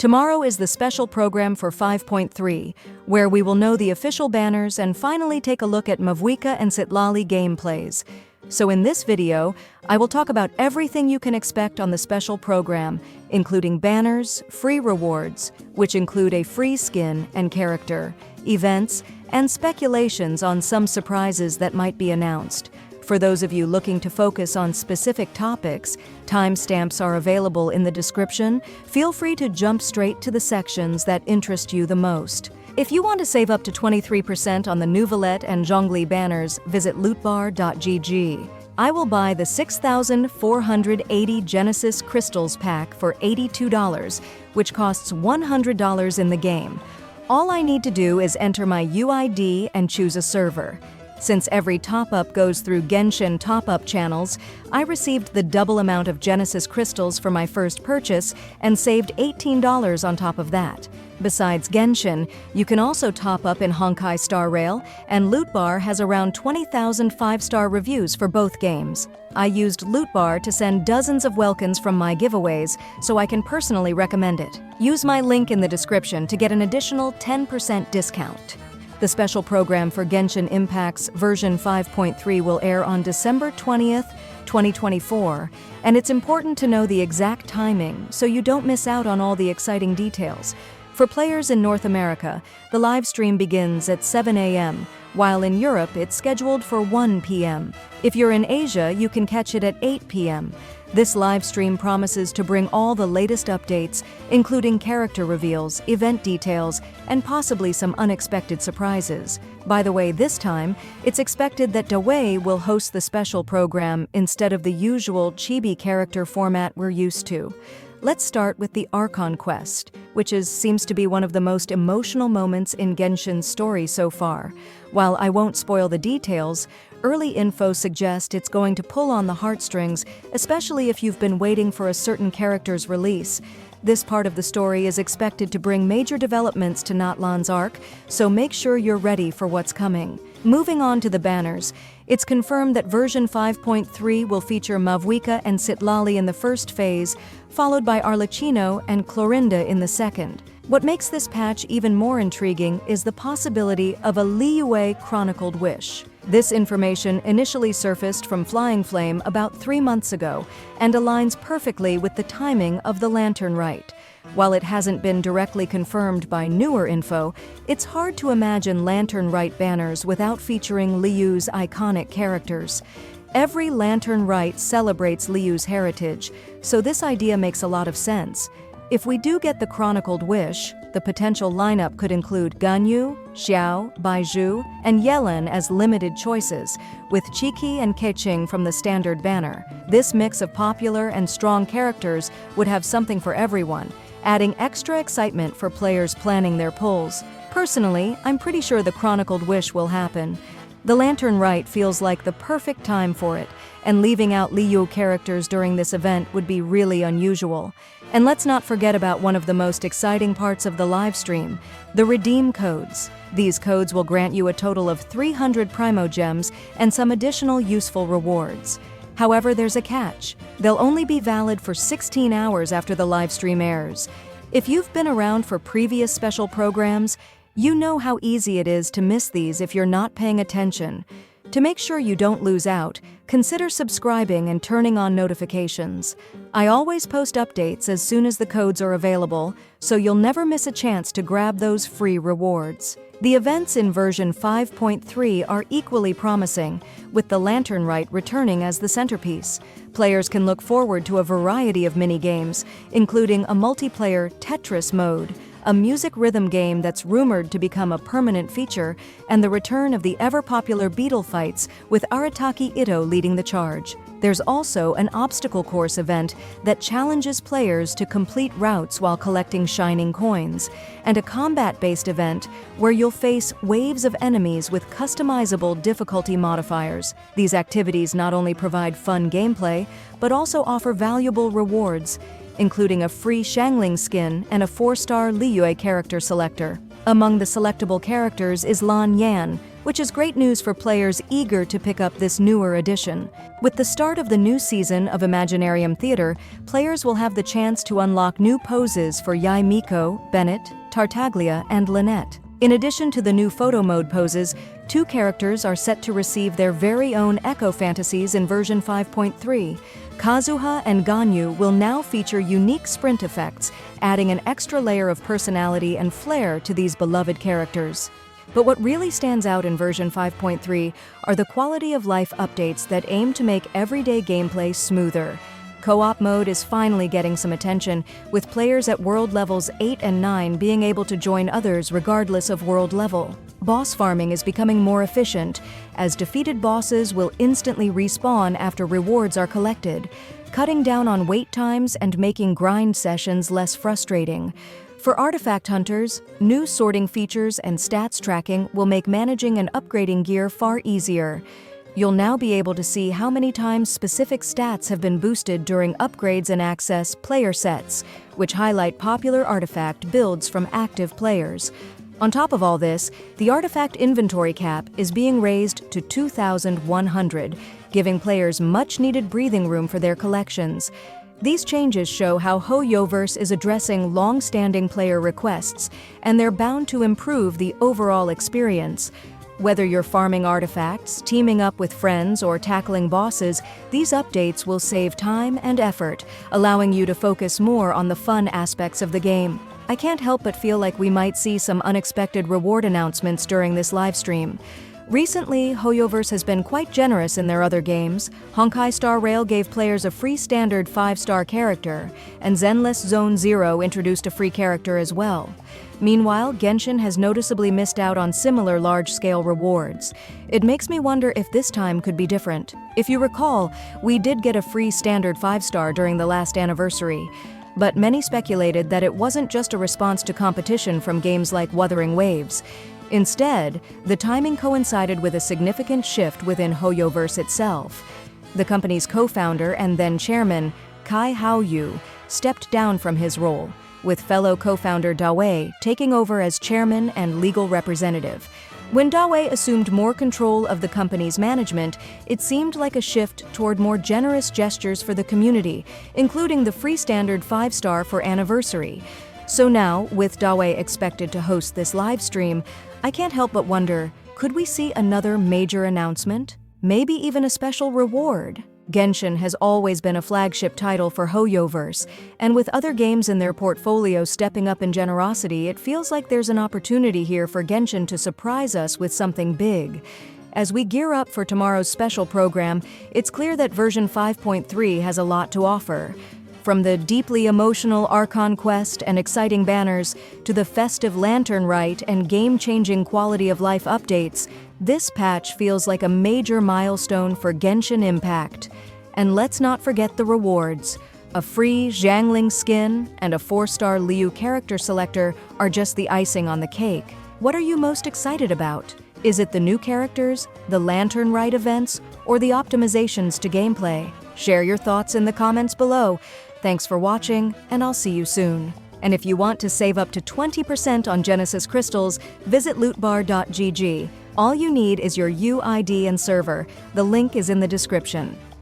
Tomorrow is the special program for 5.3, where we will know the official banners and finally take a look at Mavuika and Citlali gameplays. So in this video, I will talk about everything you can expect on the special program, including banners, free rewards, which include a free skin and character, events, and speculations on some surprises that might be announced. For those of you looking to focus on specific topics, timestamps are available in the description. Feel free to jump straight to the sections that interest you the most. If you want to save up to 23% on the Nouvellette and Zhongli banners, visit lootbar.gg. I will buy the 6,480 Genesis Crystals pack for $82, which costs $100 in the game. All I need to do is enter my UID and choose a server. Since every top-up goes through Genshin top-up channels, I received the double amount of Genesis Crystals for my first purchase and saved $18 on top of that. Besides Genshin, you can also top up in Honkai Star Rail, and Lootbar has around 20,000 5-star reviews for both games. I used Lootbar to send dozens of welcons from my giveaways, so I can personally recommend it. Use my link in the description to get an additional 10% discount. The special program for Genshin Impact's version 5.3 will air on December 20th, 2024, and it's important to know the exact timing so you don't miss out on all the exciting details. For players in North America, the live stream begins at 7 a.m., while in Europe it's scheduled for 1 p.m. If you're in Asia, you can catch it at 8 p.m. This live stream promises to bring all the latest updates, including character reveals, event details, and possibly some unexpected surprises. By the way, this time, it's expected that Dawei will host the special program instead of the usual chibi character format we're used to. Let's start with the Archon Quest, which seems to be one of the most emotional moments in Genshin's story so far. While I won't spoil the details, early info suggests it's going to pull on the heartstrings, especially if you've been waiting for a certain character's release. This part of the story is expected to bring major developments to Natlan's arc, so make sure you're ready for what's coming. Moving on to the banners, it's confirmed that version 5.3 will feature Mavuika and Citlali in the first phase, followed by Arlecchino and Clorinda in the second. What makes this patch even more intriguing is the possibility of a Liyue Chronicled Wish. This information initially surfaced from Flying Flame about 3 months ago and aligns perfectly with the timing of the Lantern Rite. While it hasn't been directly confirmed by newer info, it's hard to imagine Lantern Rite banners without featuring Liyue's iconic characters. Every Lantern Rite celebrates Liyue's heritage, so this idea makes a lot of sense. If we do get the Chronicled Wish, the potential lineup could include Ganyu, Xiao, Baizhu, and Yelan as limited choices, with Qixi and Keqing from the standard banner. This mix of popular and strong characters would have something for everyone, adding extra excitement for players planning their pulls. Personally, I'm pretty sure the Chronicled Wish will happen. The Lantern Rite feels like the perfect time for it, and leaving out Liyue characters during this event would be really unusual. And let's not forget about one of the most exciting parts of the live stream, the redeem codes. These codes will grant you a total of 300 Primo Gems and some additional useful rewards. However, there's a catch. They'll only be valid for 16 hours after the live stream airs. If you've been around for previous special programs, you know how easy it is to miss these if you're not paying attention. To make sure you don't lose out, consider subscribing and turning on notifications. I always post updates as soon as the codes are available, so you'll never miss a chance to grab those free rewards. The events in version 5.3 are equally promising, with the Lantern Rite returning as the centerpiece. Players can look forward to a variety of mini-games, including a multiplayer Tetris mode, a music rhythm game that's rumored to become a permanent feature, and the return of the ever-popular beetle fights with Arataki Itto leading the charge. There's also an obstacle course event that challenges players to complete routes while collecting shining coins, and a combat-based event where you'll face waves of enemies with customizable difficulty modifiers. These activities not only provide fun gameplay, but also offer valuable rewards, including a free Xiangling skin and a 4-star Liyue character selector. Among the selectable characters is Lan Yan, which is great news for players eager to pick up this newer edition. With the start of the new season of Imaginarium Theatre, players will have the chance to unlock new poses for Yai Miko, Bennett, Tartaglia, and Lynette. In addition to the new photo mode poses, 2 characters are set to receive their very own echo fantasies in version 5.3. Kazuha and Ganyu will now feature unique sprint effects, adding an extra layer of personality and flair to these beloved characters. But what really stands out in version 5.3 are the quality of life updates that aim to make everyday gameplay smoother. Co-op mode is finally getting some attention, with players at world levels 8 and 9 being able to join others regardless of world level. Boss farming is becoming more efficient, as defeated bosses will instantly respawn after rewards are collected, cutting down on wait times and making grind sessions less frustrating. For artifact hunters, new sorting features and stats tracking will make managing and upgrading gear far easier. You'll now be able to see how many times specific stats have been boosted during upgrades and access player sets, which highlight popular artifact builds from active players. On top of all this, the artifact inventory cap is being raised to 2,100, giving players much-needed breathing room for their collections. These changes show how Hoyoverse is addressing long-standing player requests, and they're bound to improve the overall experience. Whether you're farming artifacts, teaming up with friends, or tackling bosses, these updates will save time and effort, allowing you to focus more on the fun aspects of the game. I can't help but feel like we might see some unexpected reward announcements during this livestream. Recently, Hoyoverse has been quite generous in their other games. Honkai Star Rail gave players a free standard 5-star character, and Zenless Zone Zero introduced a free character as well. Meanwhile, Genshin has noticeably missed out on similar large-scale rewards. It makes me wonder if this time could be different. If you recall, we did get a free standard 5-star during the last anniversary, but many speculated that it wasn't just a response to competition from games like Wuthering Waves. Instead, the timing coincided with a significant shift within Hoyoverse itself. The company's co-founder and then chairman, Kai Haoyu, stepped down from his role, with fellow co-founder Dawei taking over as chairman and legal representative. When Dawei assumed more control of the company's management, it seemed like a shift toward more generous gestures for the community, including the free standard 5-star for anniversary. So now, with Dawei expected to host this live stream, I can't help but wonder, could we see another major announcement? Maybe even a special reward? Genshin has always been a flagship title for Hoyoverse, and with other games in their portfolio stepping up in generosity, it feels like there's an opportunity here for Genshin to surprise us with something big. As we gear up for tomorrow's special program, it's clear that version 5.3 has a lot to offer. From the deeply emotional Archon Quest and exciting banners to the festive lantern rite and game-changing quality-of-life updates, this patch feels like a major milestone for Genshin Impact. And let's not forget the rewards. A free Xiangling skin and a 4-star Liu character selector are just the icing on the cake. What are you most excited about? Is it the new characters, the lantern rite events, or the optimizations to gameplay? Share your thoughts in the comments below. Thanks for watching, and I'll see you soon. And if you want to save up to 20% on Genesis crystals, visit lootbar.gg. All you need is your UID and server. The link is in the description.